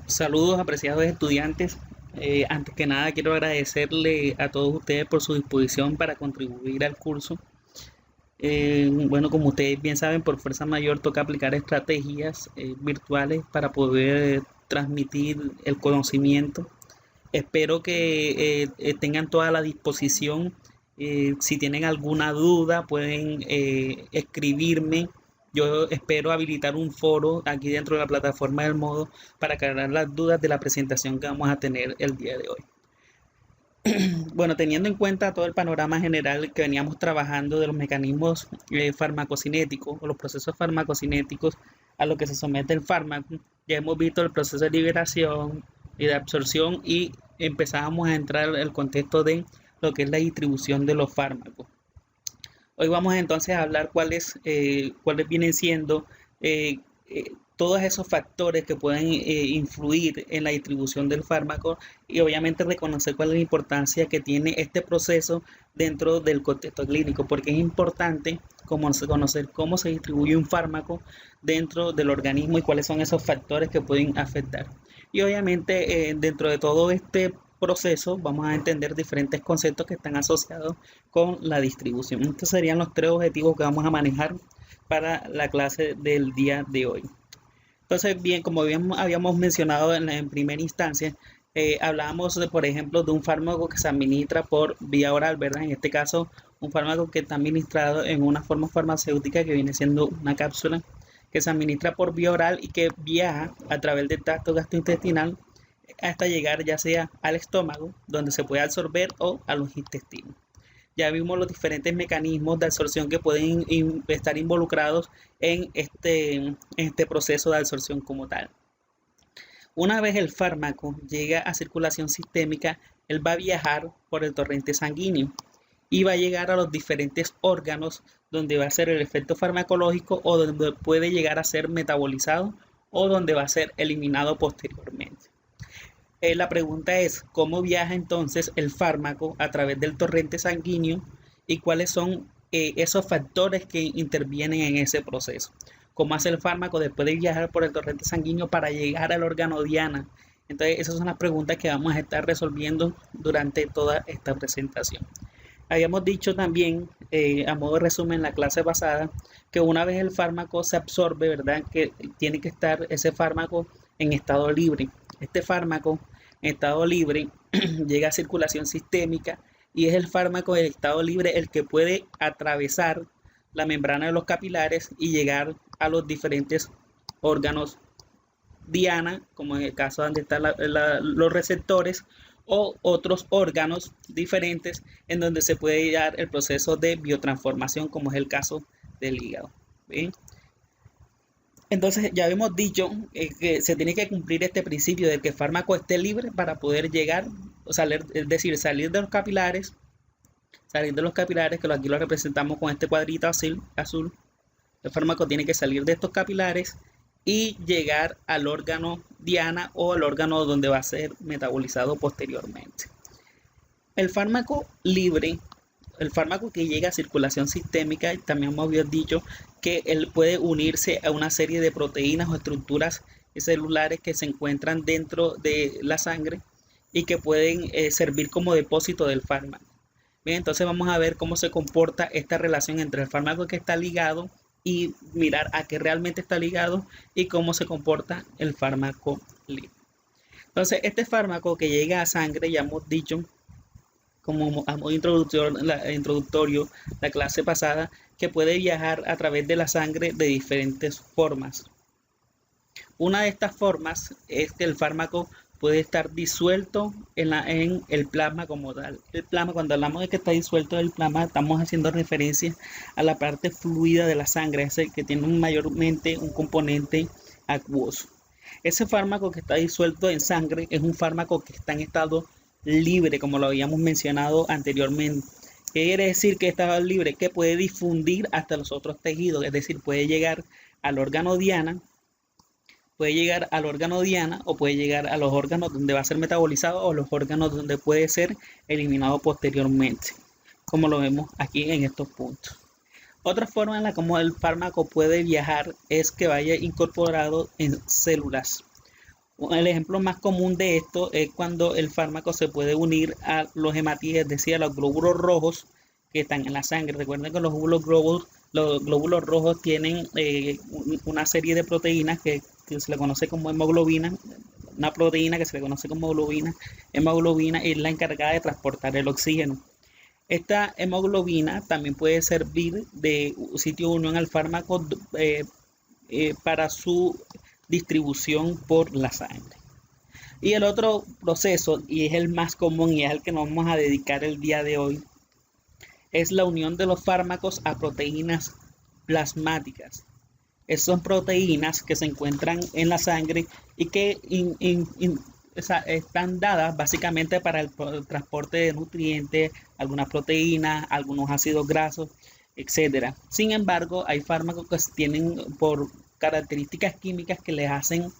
Saludos, apreciados estudiantes. Antes que nada, quiero agradecerle a todos ustedes por su disposición para contribuir al curso. Bueno, como ustedes bien saben, por fuerza mayor toca aplicar estrategias virtuales para poder transmitir el conocimiento. Espero que tengan toda la disposición. Si tienen alguna duda, pueden escribirme. Yo espero habilitar un foro aquí dentro de la plataforma del modo para aclarar las dudas de la presentación que vamos a tener el día de hoy. Bueno, teniendo en cuenta todo el panorama general que veníamos trabajando de los mecanismos farmacocinéticos o los procesos farmacocinéticos a lo que se somete el fármaco, ya hemos visto el proceso de liberación y de absorción y empezábamos a entrar en el contexto de lo que es la distribución de los fármacos. Hoy vamos entonces a hablar cuáles vienen siendo todos esos factores que pueden influir en la distribución del fármaco y obviamente reconocer cuál es la importancia que tiene este proceso dentro del contexto clínico, porque es importante conocer cómo se distribuye un fármaco dentro del organismo y cuáles son esos factores que pueden afectar. Y obviamente dentro de todo este proceso vamos a entender diferentes conceptos que están asociados con la distribución. Estos serían los tres objetivos que vamos a manejar para la clase del día de hoy. Entonces, bien, como habíamos mencionado en primera instancia, hablábamos, por ejemplo, de un fármaco que se administra por vía oral, ¿verdad? En este caso, un fármaco que está administrado en una forma farmacéutica que viene siendo una cápsula que se administra por vía oral y que viaja a través del tracto gastrointestinal hasta llegar ya sea al estómago, donde se puede absorber, o a los intestinos. Ya vimos los diferentes mecanismos de absorción que pueden estar involucrados en este proceso de absorción como tal. Una vez el fármaco llega a circulación sistémica, él va a viajar por el torrente sanguíneo y va a llegar a los diferentes órganos donde va a ser el efecto farmacológico o donde puede llegar a ser metabolizado o donde va a ser eliminado posteriormente. La pregunta es, ¿cómo viaja entonces el fármaco a través del torrente sanguíneo y cuáles son esos factores que intervienen en ese proceso? ¿Cómo hace el fármaco después de viajar por el torrente sanguíneo para llegar al órgano diana? Entonces, esas son las preguntas que vamos a estar resolviendo durante toda esta presentación. Habíamos dicho también, a modo de resumen, en la clase pasada, que una vez el fármaco se absorbe, ¿verdad? Que tiene que estar ese fármaco en estado libre. Este fármaco en estado libre llega a circulación sistémica y es el fármaco en estado libre el que puede atravesar la membrana de los capilares y llegar a los diferentes órganos diana, como en el caso donde están los receptores, o otros órganos diferentes en donde se puede dar el proceso de biotransformación, como es el caso del hígado. ¿Bien? Entonces ya habíamos dicho que se tiene que cumplir este principio de que el fármaco esté libre para poder llegar, o salir, es decir, salir de los capilares, que aquí lo representamos con este cuadrito azul. El fármaco tiene que salir de estos capilares y llegar al órgano diana o al órgano donde va a ser metabolizado posteriormente. El fármaco libre, el fármaco que llega a circulación sistémica, también hemos dicho que él puede unirse a una serie de proteínas o estructuras celulares que se encuentran dentro de la sangre y que pueden servir como depósito del fármaco. Bien, entonces vamos a ver cómo se comporta esta relación entre el fármaco que está ligado y mirar a qué realmente está ligado y cómo se comporta el fármaco libre. Entonces, este fármaco que llega a sangre, ya hemos dicho, como a modo introductorio, la clase pasada, que puede viajar a través de la sangre de diferentes formas. Una de estas formas es que el fármaco puede estar disuelto en el plasma como tal. El plasma, cuando hablamos de que está disuelto en el plasma, estamos haciendo referencia a la parte fluida de la sangre, ese que tiene mayormente un componente acuoso. Ese fármaco que está disuelto en sangre es un fármaco que está en estado libre, como lo habíamos mencionado anteriormente. ¿Qué quiere decir que está libre? Que puede difundir hasta los otros tejidos, es decir, puede llegar al órgano diana, o puede llegar a los órganos donde va a ser metabolizado o los órganos donde puede ser eliminado posteriormente, como lo vemos aquí en estos puntos. Otra forma en la como el fármaco puede viajar es que vaya incorporado en células. El ejemplo más común de esto es cuando el fármaco se puede unir a los hematíes, es decir, a los glóbulos rojos que están en la sangre. Recuerden que los glóbulos rojos tienen una serie de proteínas que se le conoce como hemoglobina, una proteína que se le conoce como hemoglobina. Hemoglobina es la encargada de transportar el oxígeno. Esta hemoglobina también puede servir de sitio de unión al fármaco para su distribución por la sangre. Y el otro proceso, y es el más común y es el que nos vamos a dedicar el día de hoy, es la unión de los fármacos a proteínas plasmáticas. Esas son proteínas que se encuentran en la sangre y que están dadas básicamente para el transporte de nutrientes, algunas proteínas, algunos ácidos grasos, etcétera. Sin embargo, hay fármacos que tienen por características químicas que les hacen,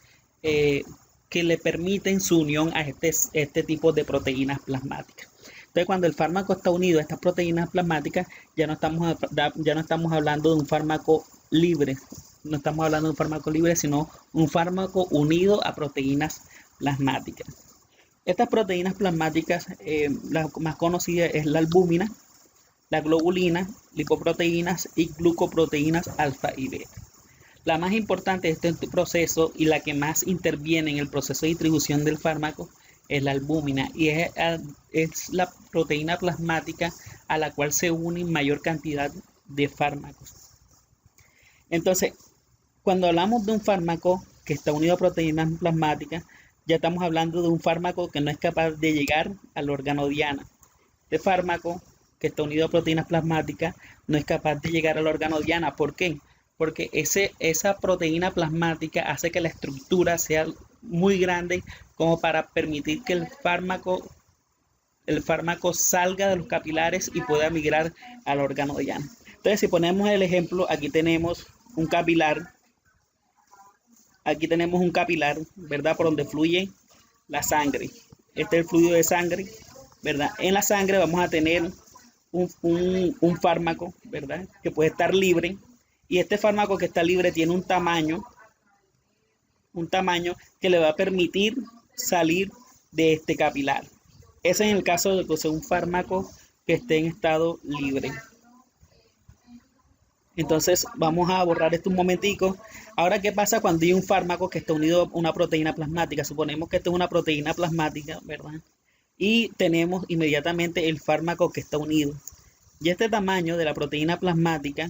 que le permiten su unión a este tipo de proteínas plasmáticas. Entonces, cuando el fármaco está unido a estas proteínas plasmáticas, ya no estamos hablando de un fármaco libre, no estamos hablando de un fármaco libre, sino un fármaco unido a proteínas plasmáticas. Estas proteínas plasmáticas, la más conocida es la albúmina, la globulina, lipoproteínas y glucoproteínas alfa y beta. La más importante de este proceso y la que más interviene en el proceso de distribución del fármaco es la albúmina, y es la proteína plasmática a la cual se unen mayor cantidad de fármacos. Entonces, cuando hablamos de un fármaco que está unido a proteínas plasmáticas, ya estamos hablando de un fármaco que no es capaz de llegar al órgano diana. Este fármaco que está unido a proteínas plasmáticas no es capaz de llegar al órgano diana. ¿Por qué? Porque esa proteína plasmática hace que la estructura sea muy grande como para permitir que el fármaco salga de los capilares y pueda migrar al órgano diana. Entonces, si ponemos el ejemplo, aquí tenemos un capilar, ¿verdad? Por donde fluye la sangre. Este es el fluido de sangre, ¿verdad? En la sangre vamos a tener un fármaco, ¿verdad? Que puede estar libre, y este fármaco que está libre tiene un tamaño que le va a permitir salir de este capilar. Ese es el caso de que sea un fármaco que esté en estado libre. Entonces vamos a borrar esto un momentico. Ahora, ¿qué pasa cuando hay un fármaco que está unido a una proteína plasmática? Suponemos que esto es una proteína plasmática, ¿verdad? Y tenemos inmediatamente el fármaco que está unido. Y este tamaño de la proteína plasmática,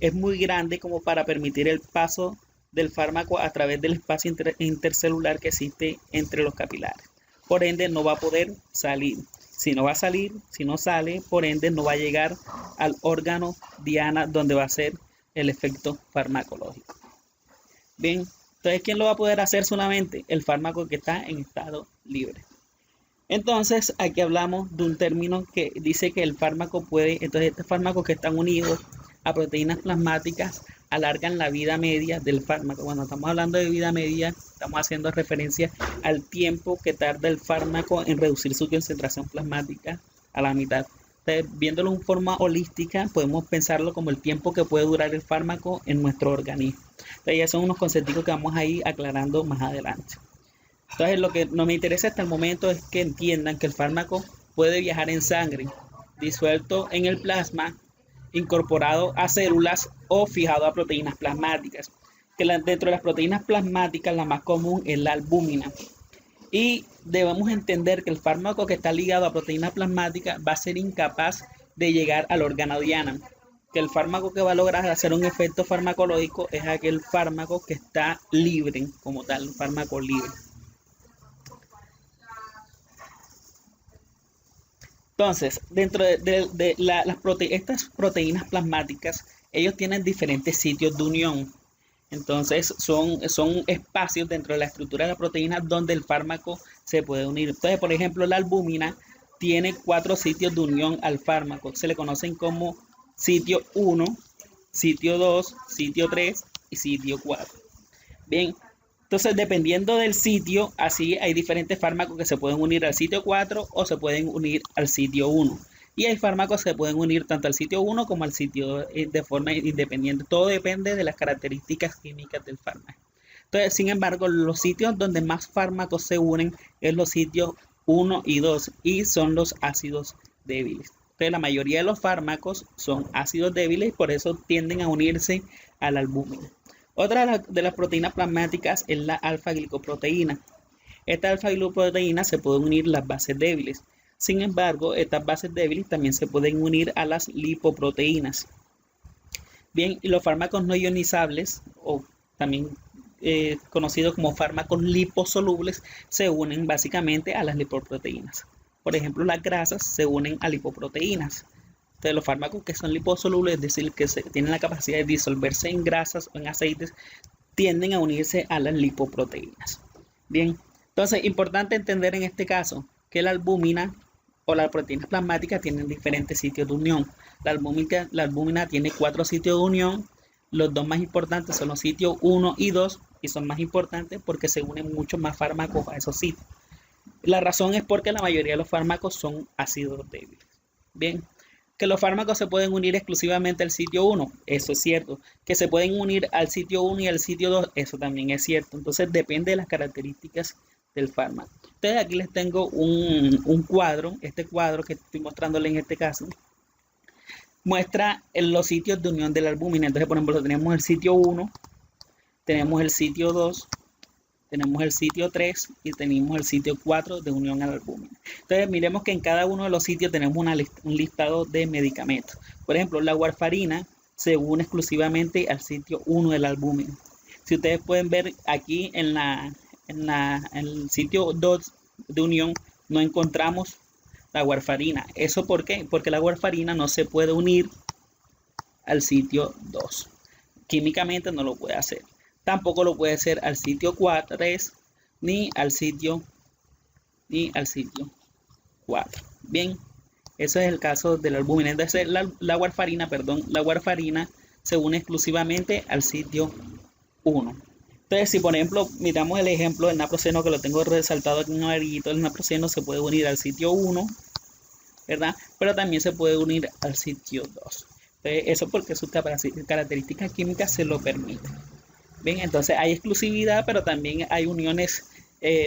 es muy grande como para permitir el paso del fármaco a través del espacio intercelular que existe entre los capilares. Por ende, no va a poder salir. Si no sale, por ende, no va a llegar al órgano diana donde va a ser el efecto farmacológico. Bien, entonces, ¿quién lo va a poder hacer solamente? El fármaco que está en estado libre. Entonces, aquí hablamos de un término que dice que el fármaco entonces estos fármacos que están unidos a proteínas plasmáticas alargan la vida media del fármaco. Cuando estamos hablando de vida media, estamos haciendo referencia al tiempo que tarda el fármaco en reducir su concentración plasmática a la mitad. Entonces, viéndolo en forma holística, podemos pensarlo como el tiempo que puede durar el fármaco en nuestro organismo. Entonces, ya son unos conceptos que vamos a ir aclarando más adelante. Entonces, lo que no me interesa hasta el momento es que entiendan que el fármaco puede viajar en sangre, disuelto en el plasma, incorporado a células o fijado a proteínas plasmáticas. Dentro de las proteínas plasmáticas, la más común es la albúmina. Y debemos entender que el fármaco que está ligado a proteínas plasmáticas va a ser incapaz de llegar al órgano diana. Que el fármaco que va a lograr hacer un efecto farmacológico es aquel fármaco que está libre, como tal, un fármaco libre. Entonces, dentro de estas proteínas plasmáticas, ellos tienen diferentes sitios de unión. Entonces, son espacios dentro de la estructura de la proteína donde el fármaco se puede unir. Entonces, por ejemplo, la albúmina tiene 4 sitios de unión al fármaco. Se le conocen como sitio 1, sitio 2, sitio 3 y sitio 4. Bien. Entonces, dependiendo del sitio, así hay diferentes fármacos que se pueden unir al sitio 4 o se pueden unir al sitio 1. Y hay fármacos que se pueden unir tanto al sitio 1 como al sitio de forma independiente. Todo depende de las características químicas del fármaco. Entonces, sin embargo, los sitios donde más fármacos se unen es los sitios 1 y 2 y son los ácidos débiles. Entonces, la mayoría de los fármacos son ácidos débiles y por eso tienden a unirse a la albúmina. Otra de las proteínas plasmáticas es la alfa-glicoproteína. Esta alfa-glicoproteína se puede unir a las bases débiles. Sin embargo, estas bases débiles también se pueden unir a las lipoproteínas. Bien, y los fármacos no ionizables, o también conocidos como fármacos liposolubles, se unen básicamente a las lipoproteínas. Por ejemplo, las grasas se unen a lipoproteínas. Entonces, los fármacos que son liposolubles, es decir, que tienen la capacidad de disolverse en grasas o en aceites, tienden a unirse a las lipoproteínas. Bien, entonces, importante entender en este caso que la albúmina o las proteínas plasmáticas tienen diferentes sitios de unión. La albúmina tiene 4 sitios de unión. Los dos más importantes son los sitios 1 y 2 y son más importantes porque se unen muchos más fármacos a esos sitios. La razón es porque la mayoría de los fármacos son ácidos débiles. Bien, que los fármacos se pueden unir exclusivamente al sitio 1, eso es cierto. Que se pueden unir al sitio 1 y al sitio 2, eso también es cierto. Entonces depende de las características del fármaco. Entonces aquí les tengo un cuadro, este cuadro que estoy mostrándoles en este caso, muestra los sitios de unión de la albúmina. Entonces, por ejemplo, tenemos el sitio 1, tenemos el sitio 2, tenemos el sitio 3 y tenemos el sitio 4 de unión a la albúmina. Entonces, miremos que en cada uno de los sitios tenemos un listado de medicamentos. Por ejemplo, la warfarina se une exclusivamente al sitio 1 de la albúmina. Si ustedes pueden ver aquí en el sitio 2 de unión no encontramos la warfarina. ¿Eso por qué? Porque la warfarina no se puede unir al sitio 2. Químicamente no lo puede hacer. Tampoco lo puede hacer al sitio 4, 3, ni al sitio 4. Bien, eso es el caso de la albúmina. Entonces, la warfarina se une exclusivamente al sitio 1. Entonces, si por ejemplo miramos el ejemplo del naproxeno, que lo tengo resaltado aquí en amarillito, el naproxeno se puede unir al sitio 1, ¿verdad? Pero también se puede unir al sitio 2. Entonces, eso porque sus características químicas se lo permiten. Bien, entonces hay exclusividad, pero también hay uniones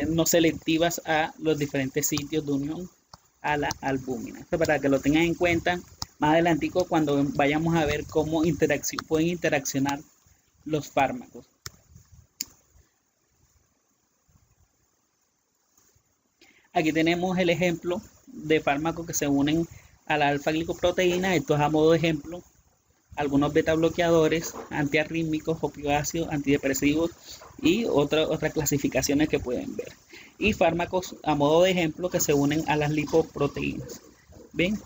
no selectivas a los diferentes sitios de unión a la albúmina. Esto para que lo tengan en cuenta más adelantico cuando vayamos a ver cómo pueden interaccionar los fármacos. Aquí tenemos el ejemplo de fármacos que se unen a la alfa-glicoproteína. Esto es a modo de ejemplo. Algunos beta bloqueadores, antiarrítmicos, opioácidos, antidepresivos y otras clasificaciones que pueden ver. Y fármacos a modo de ejemplo que se unen a las lipoproteínas. ¿Bien?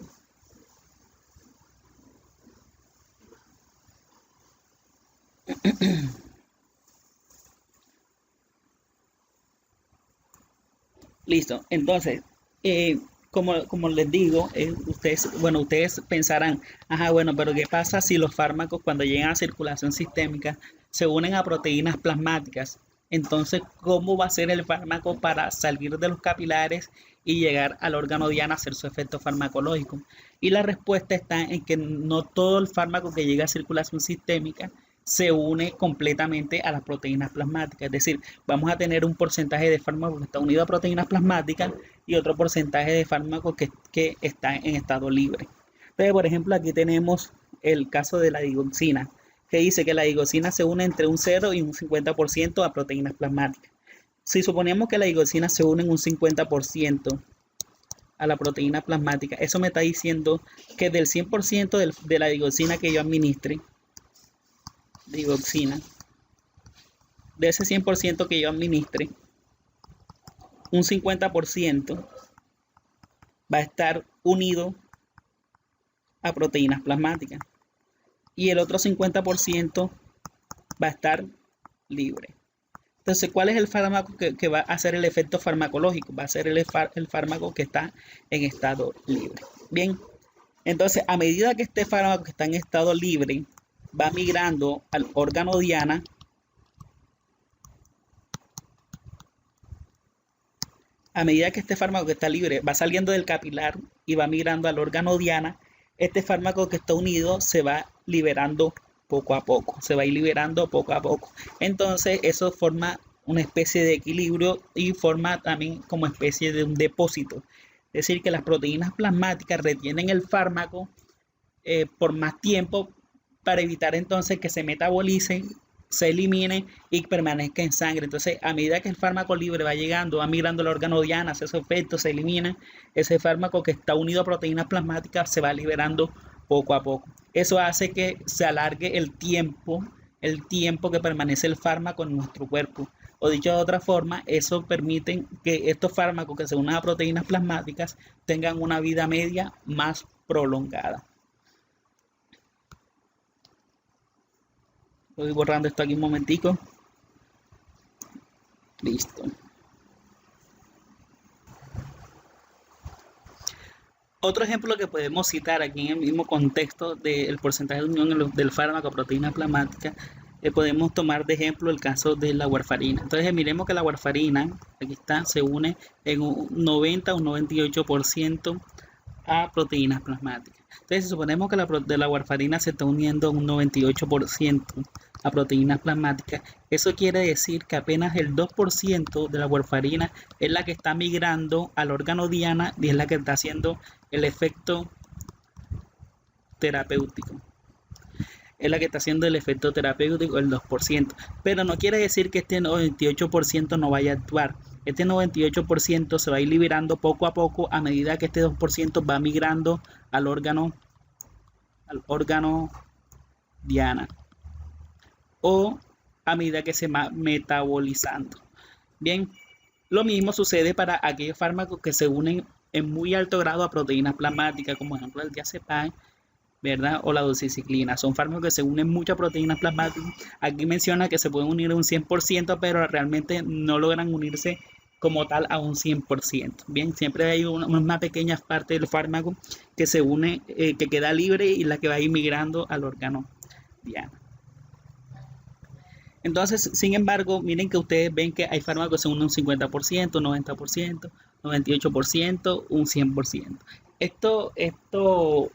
Listo. Entonces, como les digo, ustedes pensarán, ajá, bueno, pero ¿qué pasa si los fármacos cuando llegan a circulación sistémica se unen a proteínas plasmáticas? Entonces, ¿cómo va a ser el fármaco para salir de los capilares y llegar al órgano diana a hacer su efecto farmacológico? Y la respuesta está en que no todo el fármaco que llega a circulación sistémica se une completamente a las proteínas plasmáticas. Es decir, vamos a tener un porcentaje de fármaco que está unido a proteínas plasmáticas y otro porcentaje de fármaco que está en estado libre. Entonces, por ejemplo, aquí tenemos el caso de la digoxina, que dice que la digoxina se une entre un 0 y un 50% a proteínas plasmáticas. Si suponemos que la digoxina se une en un 50% a la proteína plasmática, eso me está diciendo que del 100% de la digoxina que yo administre, digoxina, de ese 100% que yo administre, un 50% va a estar unido a proteínas plasmáticas y el otro 50% va a estar libre. Entonces, ¿cuál es el fármaco que va a hacer el efecto farmacológico? Va a ser el fármaco que está en estado libre. Bien, entonces a medida que este fármaco está en estado libre va migrando al órgano diana, A medida que este fármaco que está libre va saliendo del capilar y va migrando al órgano diana, este fármaco que está unido se va liberando poco a poco, se va a ir liberando poco a poco. Entonces eso forma una especie de equilibrio y forma también como especie de un depósito. Es decir, que las proteínas plasmáticas retienen el fármaco por más tiempo para evitar entonces que se metabolice, se elimine y permanezca en sangre. Entonces, a medida que el fármaco libre va llegando, va migrando al órgano diana, hace su efecto, se elimina, ese fármaco que está unido a proteínas plasmáticas se va liberando poco a poco. Eso hace que se alargue el tiempo que permanece el fármaco en nuestro cuerpo. O dicho de otra forma, eso permite que estos fármacos que se unen a proteínas plasmáticas tengan una vida media más prolongada. Voy borrando esto aquí un momentico. Listo. Otro ejemplo que podemos citar aquí en el mismo contexto del porcentaje de unión del fármaco a proteína plasmática, podemos tomar de ejemplo el caso de la warfarina. Entonces miremos que la warfarina, aquí está, se une en un 90 o un 98% a proteínas plasmáticas. Entonces, si suponemos que de la warfarina se está uniendo un 98% a proteínas plasmáticas, eso quiere decir que apenas el 2% de la warfarina es la que está migrando al órgano diana y es la que está haciendo el efecto terapéutico. Es la que está haciendo el efecto terapéutico, el 2%. Pero no quiere decir que este 98% no vaya a actuar. Este 98% se va a ir liberando poco a poco a medida que este 2% va migrando al órgano diana, o a medida que se va metabolizando. Bien, lo mismo sucede para aquellos fármacos que se unen en muy alto grado a proteínas plasmáticas, como ejemplo el diazepam, ¿verdad? O la doxiciclina. Son fármacos que se unen muchas proteínas plasmáticas. Aquí menciona que se pueden unir a un 100%, pero realmente no logran unirse como tal a un 100%. Bien, siempre hay una pequeña parte del fármaco que se une, que queda libre y la que va a ir migrando al órgano diana. Entonces, sin embargo, miren que ustedes ven que hay fármacos que se unen un 50%, 90%, 98%, un 100%. Esto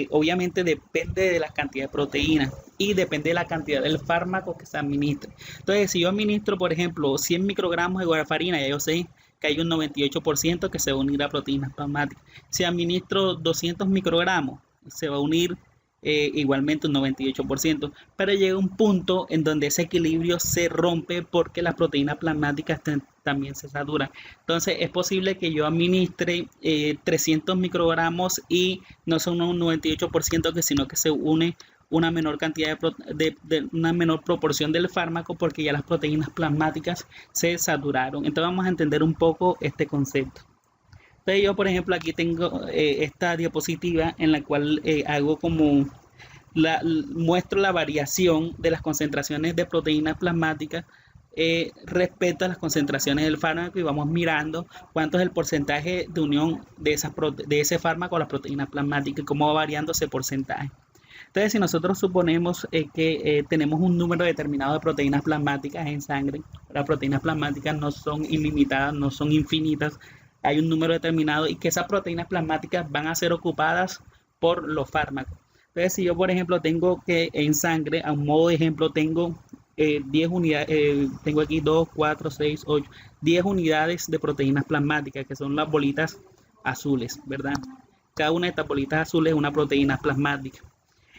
obviamente depende de la cantidad de proteínas y depende de la cantidad del fármaco que se administre. Entonces, si yo administro, por ejemplo, 100 microgramos de warfarina, ya yo sé que hay un 98% que se va a unir a proteínas plasmáticas. Si administro 200 microgramos, se va a unir igualmente un 98%, pero llega un punto en donde ese equilibrio se rompe porque las proteínas plasmáticas también se saturan. Entonces es posible que yo administre 300 microgramos y no son un 98%, sino que se une una menor cantidad de una menor proporción del fármaco porque ya las proteínas plasmáticas se saturaron. Entonces vamos a entender un poco este concepto. Entonces yo, por ejemplo, aquí tengo esta diapositiva en la cual hago como muestro la variación de las concentraciones de proteínas plasmáticas respecto a las concentraciones del fármaco y vamos mirando cuánto es el porcentaje de unión de ese fármaco a las proteínas plasmáticas y cómo va variando ese porcentaje. Entonces, si nosotros suponemos que tenemos un número determinado de proteínas plasmáticas en sangre, las proteínas plasmáticas no son ilimitadas, no son infinitas, hay un número determinado y que esas proteínas plasmáticas van a ser ocupadas por los fármacos. Entonces, si yo, por ejemplo, tengo que en sangre, a un modo de ejemplo, tengo 10 unidades, tengo aquí 2, 4, 6, 8, 10 unidades de proteínas plasmáticas, que son las bolitas azules, ¿verdad? Cada una de estas bolitas azules es una proteína plasmática.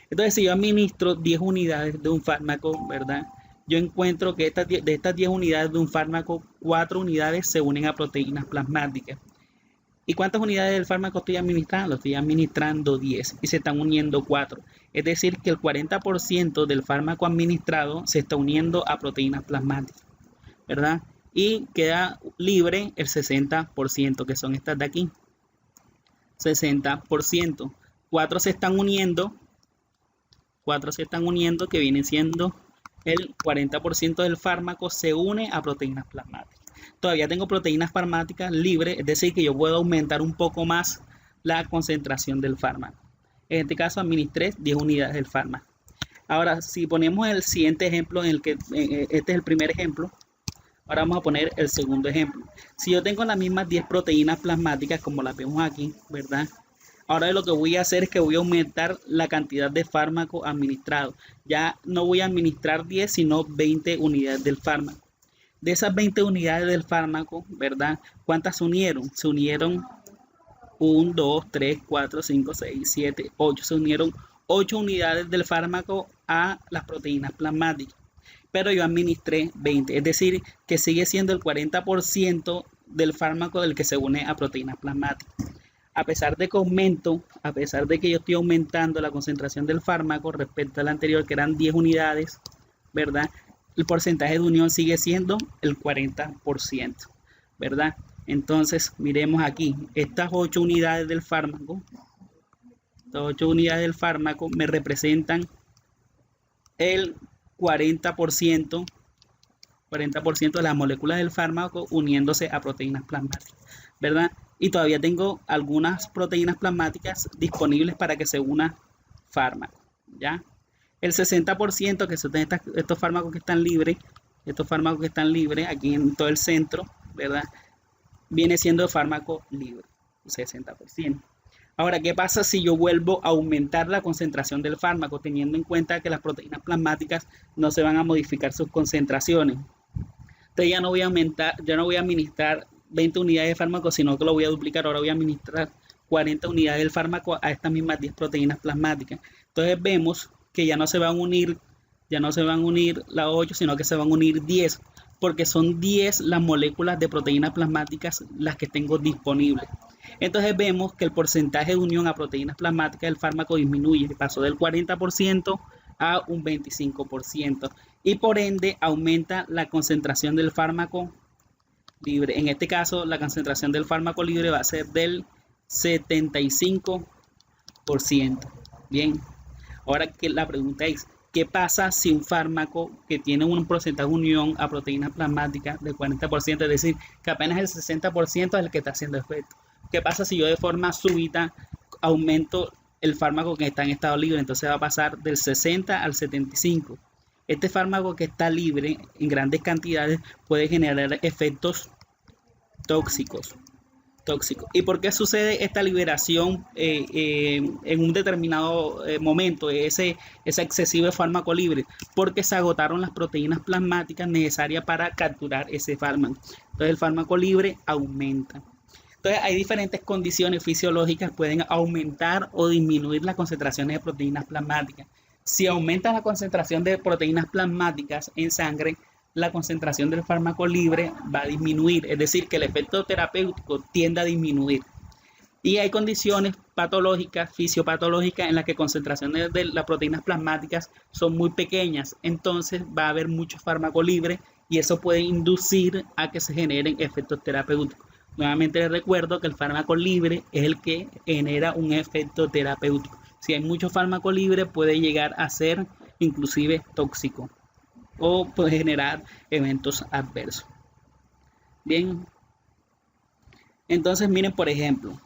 Entonces, si yo administro 10 unidades de un fármaco, ¿verdad? Yo encuentro que de estas 10 unidades de un fármaco, 4 unidades se unen a proteínas plasmáticas. ¿Y cuántas unidades del fármaco estoy administrando? Estoy administrando 10 y se están uniendo 4. Es decir, que el 40% del fármaco administrado se está uniendo a proteínas plasmáticas, ¿verdad? Y queda libre el 60%, que son estas de aquí. 60%. 4 se están uniendo, que viene siendo el 40% del fármaco se une a proteínas plasmáticas. Todavía tengo proteínas plasmáticas libres, es decir, que yo puedo aumentar un poco más la concentración del fármaco. En este caso administré 10 unidades del fármaco. Ahora, si ponemos el siguiente ejemplo, en el que este es el primer ejemplo, Ahora vamos a poner el segundo ejemplo. Si yo tengo las mismas 10 proteínas plasmáticas como las vemos aquí, ¿verdad? Ahora lo que voy a hacer es que voy a aumentar la cantidad de fármaco administrado. Ya no voy a administrar 10, sino 20 unidades del fármaco. De esas 20 unidades del fármaco, ¿verdad? ¿Cuántas se unieron? Se unieron 1, 2, 3, 4, 5, 6, 7, 8. Se unieron 8 unidades del fármaco a las proteínas plasmáticas. Pero yo administré 20, es decir, que sigue siendo el 40% del fármaco del que se une a proteínas plasmáticas. A pesar de que yo estoy aumentando la concentración del fármaco respecto al anterior, que eran 10 unidades, ¿verdad? El porcentaje de unión sigue siendo el 40%, ¿verdad? Entonces, miremos aquí, estas 8 unidades del fármaco, me representan el 40% de las moléculas del fármaco uniéndose a proteínas plasmáticas, ¿verdad? Y todavía tengo algunas proteínas plasmáticas disponibles para que se una fármaco, ¿ya? El 60% que son estos fármacos que están libres, aquí en todo el centro, ¿verdad? Viene siendo fármaco libre, 60%. Ahora, ¿qué pasa si yo vuelvo a aumentar la concentración del fármaco, teniendo en cuenta que las proteínas plasmáticas no se van a modificar sus concentraciones? Entonces ya no voy a administrar 20 unidades de fármaco, sino que lo voy a duplicar. Ahora voy a administrar 40 unidades del fármaco a estas mismas 10 proteínas plasmáticas. Entonces vemos que ya no se van a unir las 8, sino que se van a unir 10, porque son 10 las moléculas de proteínas plasmáticas las que tengo disponibles. Entonces vemos que el porcentaje de unión a proteínas plasmáticas del fármaco disminuye, pasó del 40% a un 25%, y por ende aumenta la concentración del fármaco libre. En este caso, la concentración del fármaco libre va a ser del 75%. Bien, ahora que la pregunta es, ¿qué pasa si un fármaco que tiene un porcentaje de unión a proteínas plasmáticas del 40%, es decir, que apenas el 60% es el que está haciendo efecto? ¿Qué pasa si yo de forma súbita aumento el fármaco que está en estado libre? Entonces va a pasar del 60 al 75. Este fármaco que está libre en grandes cantidades puede generar efectos tóxicos. ¿Y por qué sucede esta liberación en un determinado momento, ese excesivo fármaco libre? Porque se agotaron las proteínas plasmáticas necesarias para capturar ese fármaco. Entonces el fármaco libre aumenta. Entonces hay diferentes condiciones fisiológicas que pueden aumentar o disminuir las concentraciones de proteínas plasmáticas. Si aumenta la concentración de proteínas plasmáticas en sangre, la concentración del fármaco libre va a disminuir, es decir, que el efecto terapéutico tiende a disminuir. Y hay condiciones patológicas, fisiopatológicas, en las que concentraciones de las proteínas plasmáticas son muy pequeñas, entonces va a haber mucho fármaco libre y eso puede inducir a que se generen efectos terapéuticos. Nuevamente les recuerdo que el fármaco libre es el que genera un efecto terapéutico. Si hay mucho fármaco libre puede llegar a ser inclusive tóxico o puede generar eventos adversos. Bien, entonces miren, por ejemplo,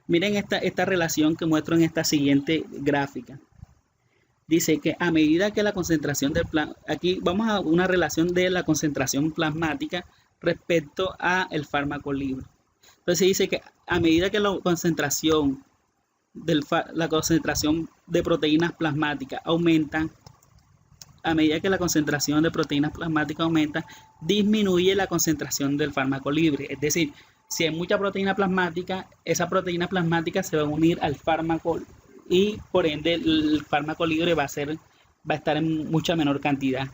miren esta relación que muestro en esta siguiente gráfica. Dice que a medida que la concentración del aquí vamos a una relación de la concentración plasmática respecto a el fármaco libre. Entonces dice que a medida que la concentración de proteínas plasmáticas aumenta, disminuye la concentración del fármaco libre. Es decir, si hay mucha proteína plasmática, esa proteína plasmática se va a unir al fármaco y por ende el fármaco libre va a estar en mucha menor cantidad.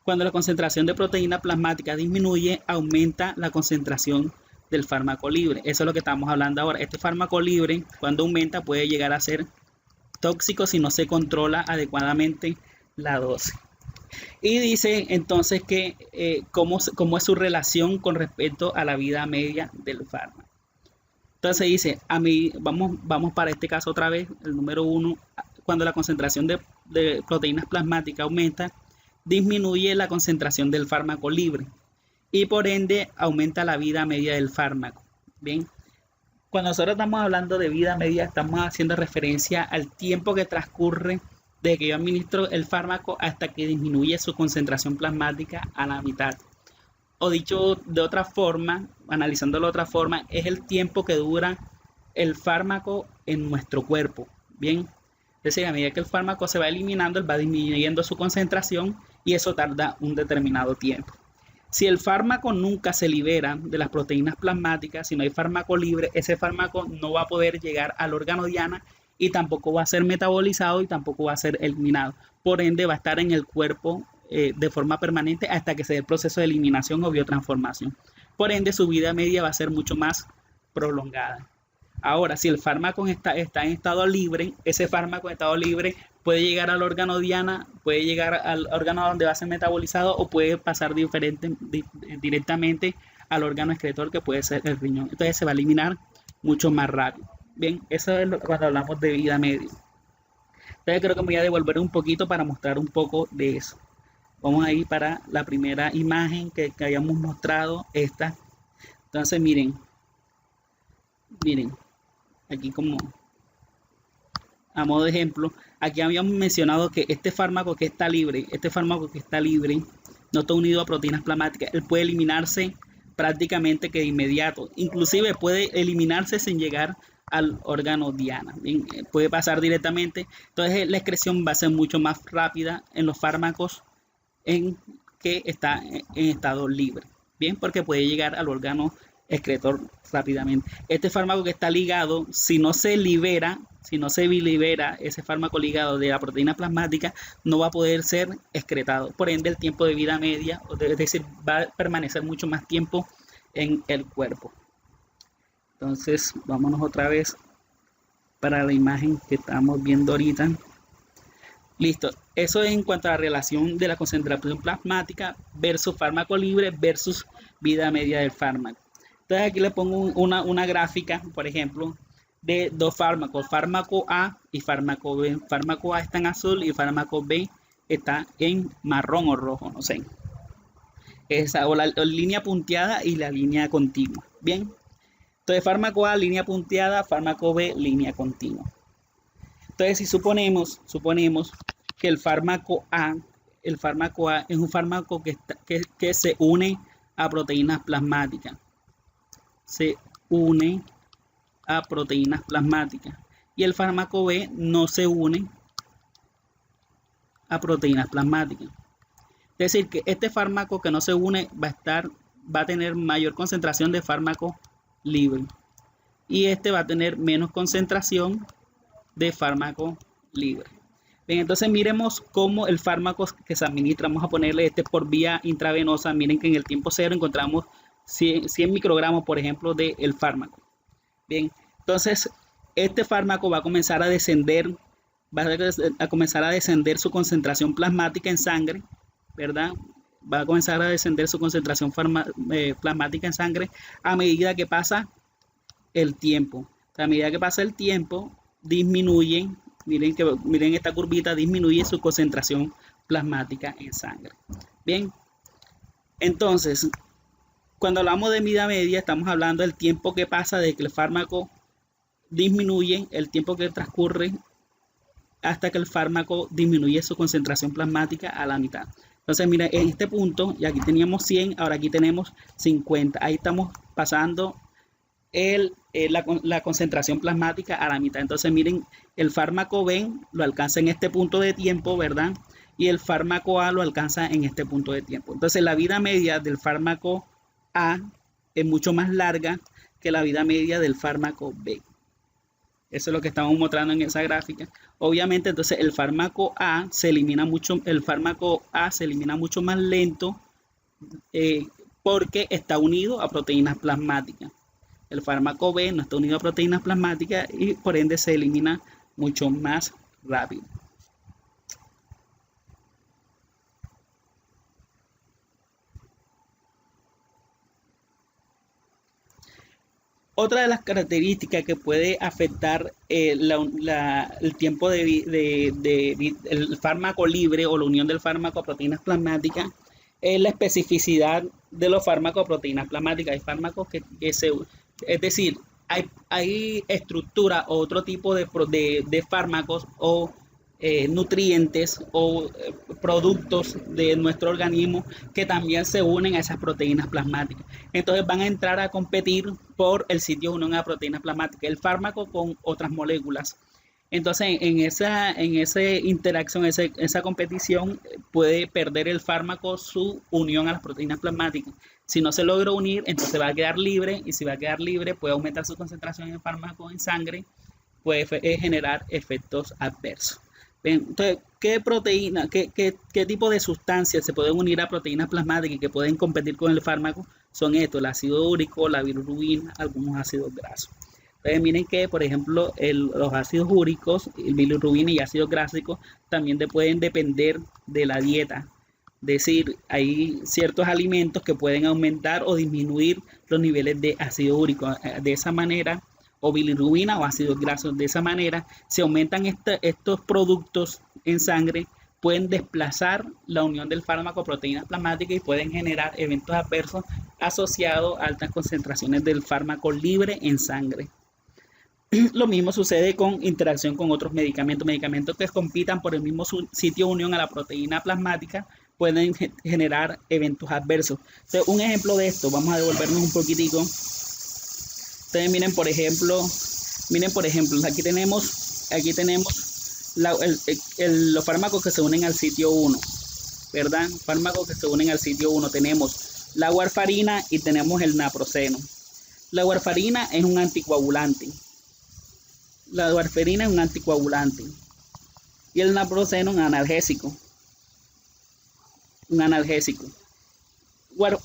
Cuando la concentración de proteína plasmática disminuye, aumenta la concentración del fármaco libre. Eso es lo que estamos hablando ahora. Este fármaco libre, cuando aumenta, puede llegar a ser tóxico si no se controla adecuadamente la dosis. Y dice entonces que cómo es su relación con respecto a la vida media del fármaco. Entonces dice, vamos para este caso otra vez, el número 1, cuando la concentración de proteínas plasmáticas aumenta, disminuye la concentración del fármaco libre y por ende aumenta la vida media del fármaco. Bien, cuando nosotros estamos hablando de vida media, estamos haciendo referencia al tiempo que transcurre desde que yo administro el fármaco hasta que disminuye su concentración plasmática a la mitad. o dicho de otra forma, analizándolo de otra forma, es el tiempo que dura el fármaco en nuestro cuerpo. Bien, es decir, a medida que el fármaco se va eliminando, él va disminuyendo su concentración y eso tarda un determinado tiempo. Si el fármaco nunca se libera de las proteínas plasmáticas, si no hay fármaco libre, ese fármaco no va a poder llegar al órgano diana y tampoco va a ser metabolizado y tampoco va a ser eliminado. Por ende, va a estar en el cuerpo de forma permanente hasta que se dé el proceso de eliminación o biotransformación. Por ende, su vida media va a ser mucho más prolongada. Ahora, si el fármaco está en estado libre, ese fármaco en estado libre puede llegar al órgano diana, puede llegar al órgano donde va a ser metabolizado o puede pasar directamente al órgano excretor que puede ser el riñón. Entonces se va a eliminar mucho más rápido. Bien, eso es cuando hablamos de vida media. Entonces creo que me voy a devolver un poquito para mostrar un poco de eso. Vamos a ir para la primera imagen que habíamos mostrado, esta. Entonces miren, aquí como a modo de ejemplo, aquí habíamos mencionado que este fármaco que está libre, no está unido a proteínas plasmáticas, él puede eliminarse prácticamente que de inmediato, inclusive puede eliminarse sin llegar al órgano diana, bien, puede pasar directamente, entonces la excreción va a ser mucho más rápida en los fármacos en que está en estado libre, bien, porque puede llegar al órgano excretor rápidamente. Este fármaco que está ligado, si no se libera ese fármaco ligado de la proteína plasmática, no va a poder ser excretado. Por ende, el tiempo de vida media, es decir, va a permanecer mucho más tiempo en el cuerpo. Entonces, vámonos otra vez para la imagen que estamos viendo ahorita. Listo, eso es en cuanto a la relación de la concentración plasmática versus fármaco libre versus vida media del fármaco. Entonces aquí le pongo una gráfica, por ejemplo, de dos fármacos, fármaco A y fármaco B. Fármaco A está en azul y fármaco B está en marrón o rojo, no sé. Esa, o la línea punteada y la línea continua. Bien, entonces fármaco A, línea punteada, fármaco B, línea continua. Entonces si suponemos que el fármaco A es un fármaco que se une a proteínas plasmáticas. Se une a proteínas plasmáticas y el fármaco B no se une a proteínas plasmáticas. Es decir, que este fármaco que no se une va a tener mayor concentración de fármaco libre y este va a tener menos concentración de fármaco libre. Bien, entonces miremos cómo el fármaco que se administra, vamos a ponerle este por vía intravenosa. Miren que en el tiempo cero encontramos 100 microgramos, por ejemplo, del fármaco. Bien, entonces este fármaco va a comenzar a descender, su concentración plasmática en sangre, ¿verdad? Va a comenzar a descender su concentración plasmática en sangre a medida que pasa el tiempo. A medida que pasa el tiempo, disminuye, miren esta curvita, disminuye su concentración plasmática en sangre. Bien, entonces, cuando hablamos de vida media, estamos hablando del tiempo que pasa de que el fármaco disminuye, el tiempo que transcurre hasta que el fármaco disminuye su concentración plasmática a la mitad. Entonces, mira, en este punto, y aquí teníamos 100, ahora aquí tenemos 50. Ahí estamos pasando la concentración plasmática a la mitad. Entonces, miren, el fármaco B lo alcanza en este punto de tiempo, ¿verdad? Y el fármaco A lo alcanza en este punto de tiempo. Entonces, la vida media del fármaco A es mucho más larga que la vida media del fármaco B. Eso es lo que estamos mostrando en esa gráfica. Obviamente, entonces el fármaco A se elimina mucho más lento porque está unido a proteínas plasmáticas. El fármaco B no está unido a proteínas plasmáticas y por ende se elimina mucho más rápido. Otra de las características que puede afectar el tiempo el fármaco libre o la unión del fármaco a proteínas plasmáticas es la especificidad de los fármacos a proteínas plasmáticas. Hay fármacos es decir, hay estructura o otro tipo de fármacos o nutrientes o productos de nuestro organismo que también se unen a esas proteínas plasmáticas. Entonces van a entrar a competir por el sitio de unión a proteínas plasmáticas, el fármaco con otras moléculas. Entonces, en esa interacción, esa competición, puede perder el fármaco su unión a las proteínas plasmáticas. Si no se logra unir, entonces va a quedar libre, y si va a quedar libre, puede aumentar su concentración de fármaco en sangre, puede generar efectos adversos. Entonces, ¿qué proteína, qué tipo de sustancias se pueden unir a proteínas plasmáticas y que pueden competir con el fármaco? Son estos: el ácido úrico, la bilirrubina, algunos ácidos grasos. Entonces, miren que, por ejemplo, los ácidos úricos, el bilirrubina y ácidos grasos, también pueden depender de la dieta. Es decir, hay ciertos alimentos que pueden aumentar o disminuir los niveles de ácido úrico. De esa manera, o bilirrubina o ácidos grasos. De esa manera, si aumentan estos productos en sangre, pueden desplazar la unión del fármaco a proteínas plasmáticas y pueden generar eventos adversos asociados a altas concentraciones del fármaco libre en sangre. Lo mismo sucede con interacción con otros medicamentos que compitan por el mismo sitio de unión a la proteína plasmática, pueden generar eventos adversos. Entonces, un ejemplo de esto, vamos a devolvernos un poquitico. Entonces, miren por ejemplo, aquí tenemos los fármacos que se unen al sitio 1, ¿verdad? Fármacos que se unen al sitio 1. Tenemos la warfarina y tenemos el naproxeno. La warfarina es un anticoagulante. Y el naproxeno un analgésico.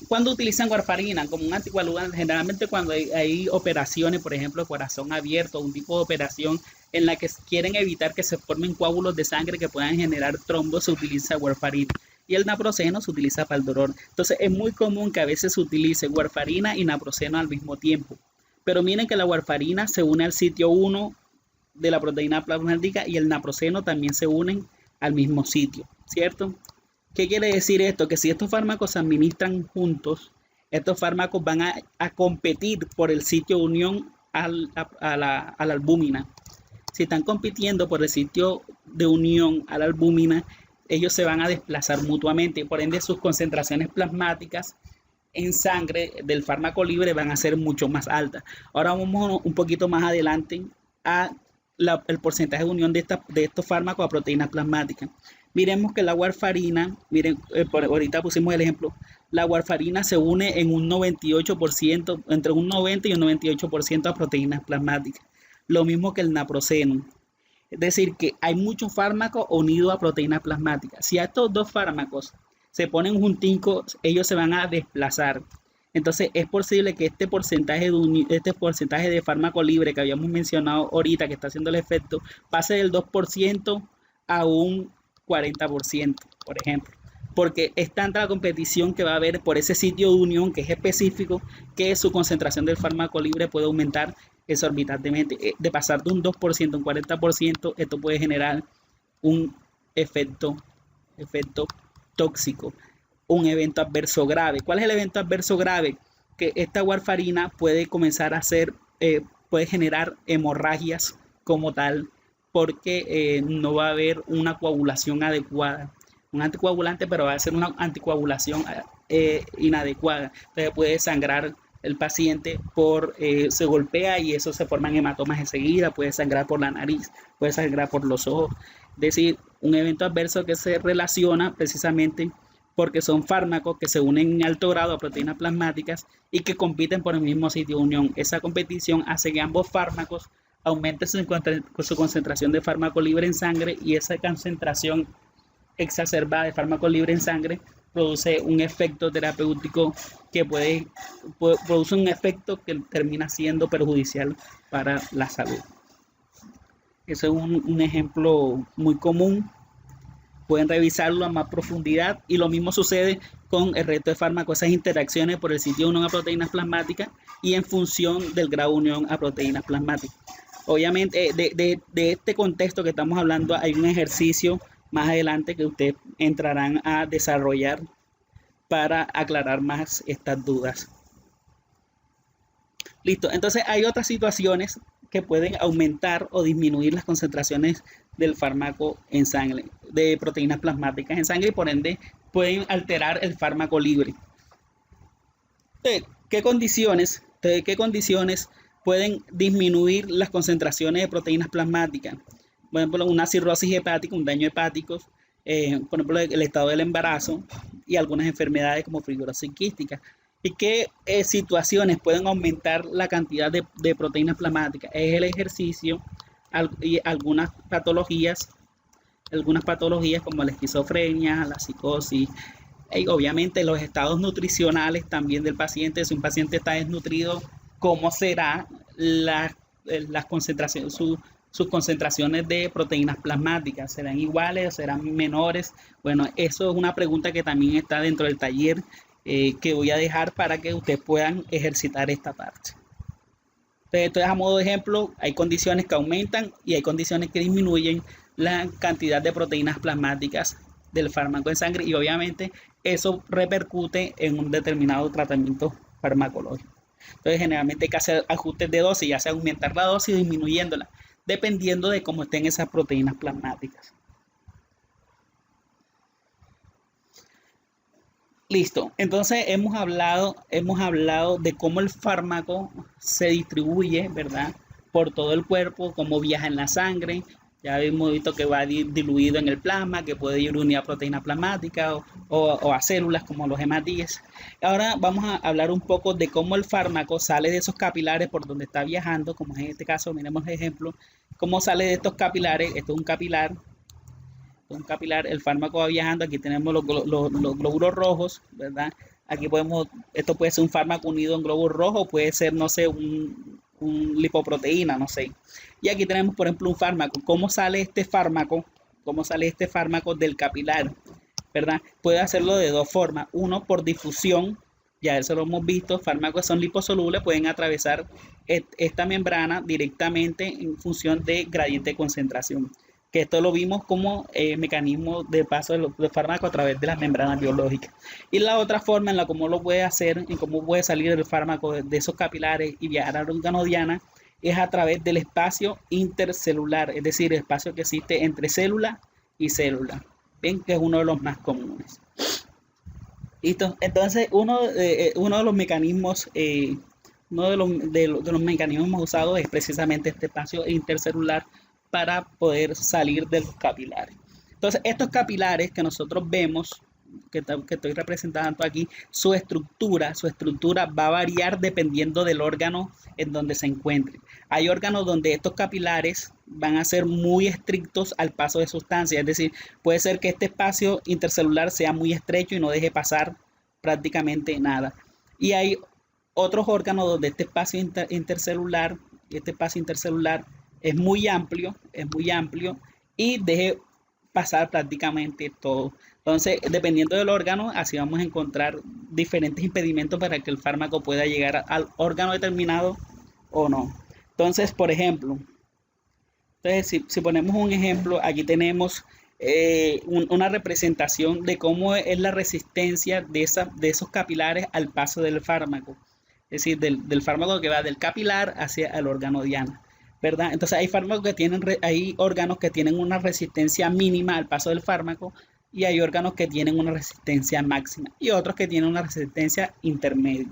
¿Cuándo utilizan warfarina como un anticoagulante? Generalmente cuando hay operaciones, por ejemplo, corazón abierto, un tipo de operación en la que quieren evitar que se formen coágulos de sangre que puedan generar trombos, se utiliza warfarina. Y el naproxeno se utiliza para el dolor. Entonces es muy común que a veces se utilice warfarina y naproxeno al mismo tiempo. Pero miren que la warfarina se une al sitio 1 de la proteína plasmática y el naproxeno también se unen al mismo sitio, ¿cierto? ¿Qué quiere decir esto? Que si estos fármacos se administran juntos, estos fármacos van a competir por el sitio de unión a la albúmina. Si están compitiendo por el sitio de unión a la albúmina, ellos se van a desplazar mutuamente, por ende sus concentraciones plasmáticas en sangre del fármaco libre van a ser mucho más altas. Ahora vamos un poquito más adelante a el porcentaje de unión de estos fármacos a proteínas plasmáticas. Miremos que la warfarina, ahorita pusimos el ejemplo, la warfarina se une en un 98%, entre un 90 y un 98% a proteínas plasmáticas. Lo mismo que el naproxeno. Es decir, que hay muchos fármacos unidos a proteínas plasmáticas. Si a estos dos fármacos se ponen junticos, ellos se van a desplazar. Entonces es posible que este porcentaje de fármaco libre que habíamos mencionado ahorita, que está haciendo el efecto, pase del 2% a un 40%, por ejemplo. Porque es tanta la competición que va a haber por ese sitio de unión que es específico, que su concentración del fármaco libre puede aumentar exorbitantemente. De pasar de un 2% a un 40%, esto puede generar un efecto tóxico, un evento adverso grave. ¿Cuál es el evento adverso grave? Que esta warfarina puede comenzar a hacer, puede generar hemorragias como tal, porque no va a haber una coagulación adecuada. Un anticoagulante, pero va a ser una anticoagulación inadecuada. Entonces puede sangrar el paciente se golpea y eso se forman hematomas enseguida, puede sangrar por la nariz, puede sangrar por los ojos. Es decir, un evento adverso que se relaciona precisamente porque son fármacos que se unen en alto grado a proteínas plasmáticas y que compiten por el mismo sitio de unión. Esa competición hace que ambos fármacos aumenten su concentración de fármaco libre en sangre, y esa concentración exacerbada de fármaco libre en sangre produce un efecto terapéutico que produce un efecto que termina siendo perjudicial para la salud. Ese es un ejemplo muy común. Pueden revisarlo a más profundidad, y lo mismo sucede con el resto de fármacos, esas interacciones por el sitio de unión a proteínas plasmáticas y en función del grado de unión a proteínas plasmáticas. Obviamente, de este contexto que estamos hablando, hay un ejercicio más adelante que ustedes entrarán a desarrollar para aclarar más estas dudas. Listo. Entonces hay otras situaciones que pueden aumentar o disminuir las concentraciones del fármaco en sangre, de proteínas plasmáticas en sangre y por ende pueden alterar el fármaco libre. ¿De qué condiciones pueden disminuir las concentraciones de proteínas plasmáticas? Por ejemplo, una cirrosis hepática, un daño hepático, por ejemplo, el estado del embarazo y algunas enfermedades como fibrosis quística. ¿Y qué situaciones pueden aumentar la cantidad de proteínas plasmáticas? Es el ejercicio y algunas patologías como la esquizofrenia, la psicosis, y obviamente los estados nutricionales también del paciente. Si un paciente está desnutrido, ¿cómo será las concentraciones, sus concentraciones de proteínas plasmáticas? ¿Serán iguales o serán menores? Bueno, eso es una pregunta que también está dentro del taller que voy a dejar para que ustedes puedan ejercitar esta parte. Entonces, a modo de ejemplo, hay condiciones que aumentan y hay condiciones que disminuyen la cantidad de proteínas plasmáticas del fármaco en sangre y obviamente eso repercute en un determinado tratamiento farmacológico. Entonces, generalmente hay que hacer ajustes de dosis, ya sea aumentar la dosis o disminuyéndola, dependiendo de cómo estén esas proteínas plasmáticas. Listo. Entonces hemos hablado de cómo el fármaco se distribuye, ¿verdad? Por todo el cuerpo, cómo viaja en la sangre. Ya hemos visto que va diluido en el plasma, que puede ir unido a proteínas plasmáticas o a células como los hematíes. Ahora vamos a hablar un poco de cómo el fármaco sale de esos capilares por donde está viajando, como en este caso, miremos el ejemplo, cómo sale de estos capilares. Esto es un capilar, el fármaco va viajando, aquí tenemos los glóbulos rojos, ¿verdad? Aquí esto puede ser un fármaco unido en glóbulo rojo, puede ser, no sé, un lipoproteína, no sé. Y aquí tenemos, por ejemplo, un fármaco. ¿Cómo sale este fármaco? ¿Cómo sale este fármaco del capilar? ¿Verdad? Puede hacerlo de dos formas. Uno, por difusión, ya eso lo hemos visto, fármacos son liposolubles, pueden atravesar esta membrana directamente en función de gradiente de concentración, que esto lo vimos como mecanismo de paso de fármaco a través de las membranas biológicas. Y la otra forma en la cómo lo puede hacer, en cómo puede salir el fármaco de esos capilares y viajar al órgano diana, es a través del espacio intercelular, es decir, el espacio que existe entre célula y célula. Ven que es uno de los más comunes. ¿Listo? Entonces, uno de los mecanismos, uno de los mecanismos más usados es precisamente este espacio intercelular para poder salir de los capilares. Entonces, estos capilares que nosotros vemos, que estoy representando aquí, su estructura va a variar dependiendo del órgano en donde se encuentre. Hay órganos donde estos capilares van a ser muy estrictos al paso de sustancias, es decir, puede ser que este espacio intercelular sea muy estrecho y no deje pasar prácticamente nada. Y hay otros órganos donde este espacio intercelular es muy amplio y deje pasar prácticamente todo. Entonces, dependiendo del órgano, así vamos a encontrar diferentes impedimentos para que el fármaco pueda llegar al órgano determinado o no. Entonces, por ejemplo, si ponemos un ejemplo, aquí tenemos una representación de cómo es la resistencia de esos capilares al paso del fármaco. Es decir, del fármaco que va del capilar hacia el órgano diana, ¿verdad? Entonces hay órganos que tienen una resistencia mínima al paso del fármaco y hay órganos que tienen una resistencia máxima y otros que tienen una resistencia intermedia.